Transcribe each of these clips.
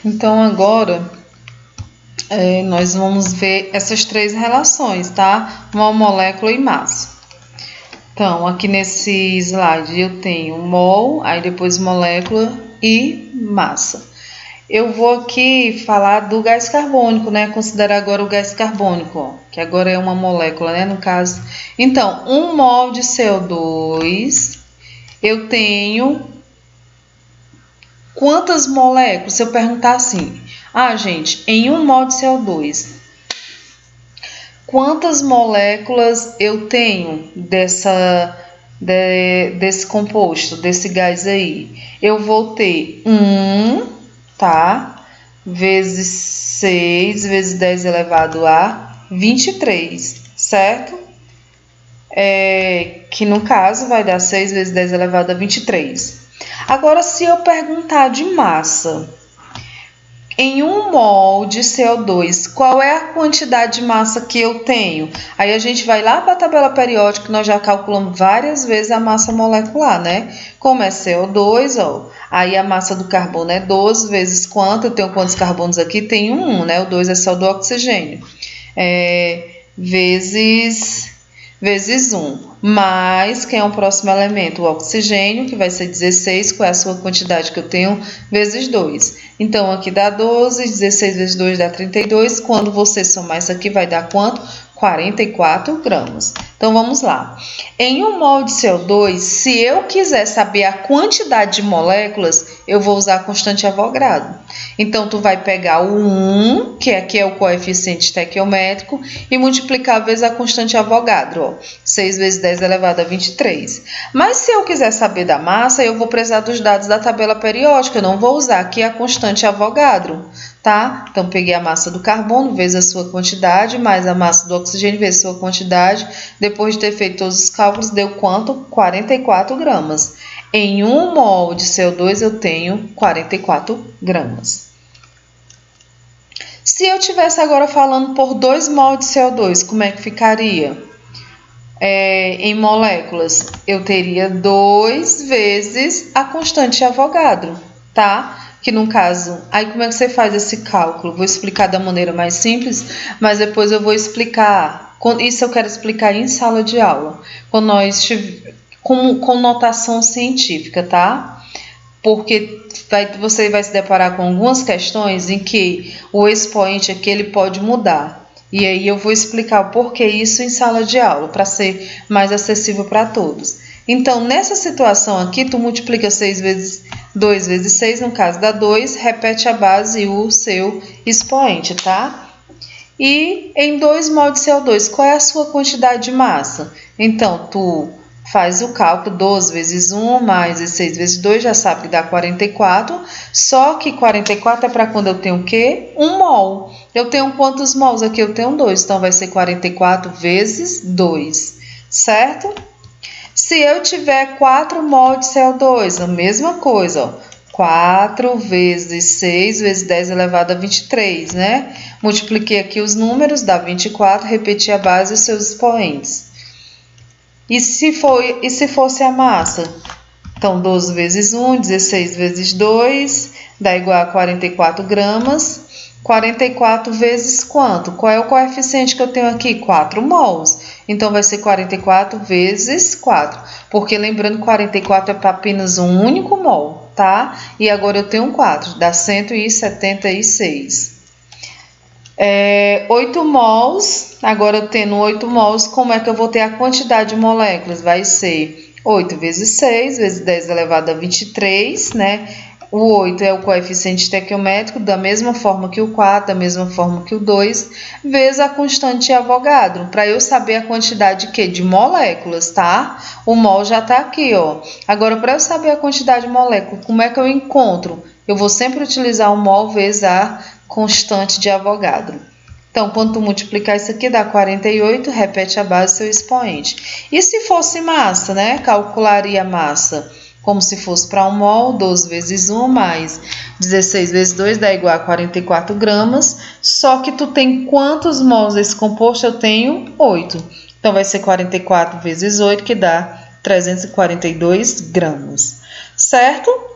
Então, agora, nós vamos ver essas três relações, tá? Mol, molécula e massa. Então, aqui nesse slide eu tenho mol, aí depois molécula e massa. Eu vou aqui falar do gás carbônico, né? Considerar agora o gás carbônico, ó, que agora é uma molécula, né? No caso. Então, 1 mol de CO2, eu tenho quantas moléculas? Se eu perguntar assim, gente, em 1 mol de CO2, quantas moléculas eu tenho desse composto, desse gás aí? Eu vou ter 1, tá? Vezes 6 vezes 10 elevado a 23, certo? Que no caso vai dar 6 vezes 10 elevado a 23. Agora, se eu perguntar de massa, em 1 mol de CO2, qual é a quantidade de massa que eu tenho? Aí a gente vai lá para a tabela periódica, que nós já calculamos várias vezes a massa molecular, né? Como é CO2, ó, aí a massa do carbono é 12 vezes quanto? Eu tenho quantos carbonos aqui? Tenho 1, né? O 2 é só do oxigênio. Vezes 1. Mais, quem é o próximo elemento? O oxigênio, que vai ser 16. Qual é a sua quantidade que eu tenho? Vezes 2. Então, aqui dá 12, 16 vezes 2 dá 32. Quando você somar isso aqui, vai dar quanto? 44 gramas. Então, vamos lá. Em 1 mol de CO2, se eu quiser saber a quantidade de moléculas, eu vou usar a constante Avogadro. Então, tu vai pegar o 1, que aqui é o coeficiente estequiométrico, e multiplicar vezes a constante Avogadro, ó, 6 vezes 10 elevado a 23. Mas se eu quiser saber da massa, eu vou precisar dos dados da tabela periódica, eu não vou usar aqui a constante Avogadro, tá? Então, peguei a massa do carbono vezes a sua quantidade, mais a massa do oxigênio vezes a sua quantidade. Depois de ter feito todos os cálculos, deu quanto? 44 gramas. Em 1 mol de CO2, eu tenho 44 gramas. Se eu tivesse agora falando por 2 mol de CO2, como é que ficaria? Em moléculas, eu teria 2 vezes a constante de Avogadro, tá? Que no caso, aí como é que você faz esse cálculo? Vou explicar da maneira mais simples, mas depois eu vou explicar. Isso eu quero explicar em sala de aula, quando nós com notação científica, tá? Porque você vai se deparar com algumas questões em que o expoente aqui ele pode mudar. E aí eu vou explicar o porquê isso em sala de aula, para ser mais acessível para todos. Então, nessa situação aqui, tu multiplica 6 vezes 2 vezes 6, no caso dá 2, repete a base e o seu expoente, tá? E em 2 mol de CO2, qual é a sua quantidade de massa? Então, tu faz o cálculo, 12 vezes 1 mais 16 vezes 2, já sabe que dá 44, só que 44 é para quando eu tenho o quê? 1 mol. Eu tenho quantos mols aqui? Eu tenho 2, então vai ser 44 vezes 2, certo? Se eu tiver 4 mol de CO2, a mesma coisa, ó. 4 vezes 6 vezes 10 elevado a 23, né? Multipliquei aqui os números, dá 24, repeti a base e os seus expoentes. E se fosse a massa? Então, 12 vezes 1, 16 vezes 2, dá igual a 44 gramas. 44 vezes quanto? Qual é o coeficiente que eu tenho aqui? 4 mols. Então, vai ser 44 vezes 4. Porque, lembrando, 44 é para apenas um único mol, tá? E agora eu tenho 4, dá 176. 8 mols, agora eu tendo 8 mols, como é que eu vou ter a quantidade de moléculas? Vai ser 8 vezes 6, vezes 10 elevado a 23, né? O 8 é o coeficiente estequiométrico, da mesma forma que o 4, da mesma forma que o 2, vezes a constante de Avogadro, para eu saber a quantidade de moléculas, tá? O mol já está aqui, ó. Agora, para eu saber a quantidade de moléculas, como é que eu encontro? Eu vou sempre utilizar o mol vezes a constante de Avogadro. Então, quando tu multiplicar isso aqui, dá 48, repete a base do seu expoente. E se fosse massa, né? Calcularia a massa como se fosse para 1 mol, 12 vezes 1 mais 16 vezes 2 dá igual a 44 gramas. Só que tu tem quantos mols desse composto? Eu tenho 8. Então, vai ser 44 vezes 8, que dá 342 gramas. Certo?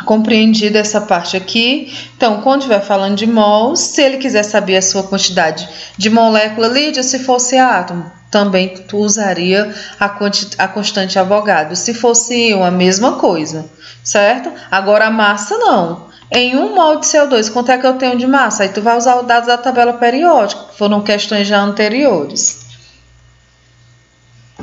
Compreendida essa parte aqui. Então, quando estiver falando de mols, se ele quiser saber a sua quantidade de molécula, Lídia, se fosse átomo, também tu usaria a constante Avogadro. Se fosse íon, a mesma coisa, certo? Agora a massa não. Em 1 mol de CO2, quanto é que eu tenho de massa? Aí tu vai usar os dados da tabela periódica, que foram questões já anteriores.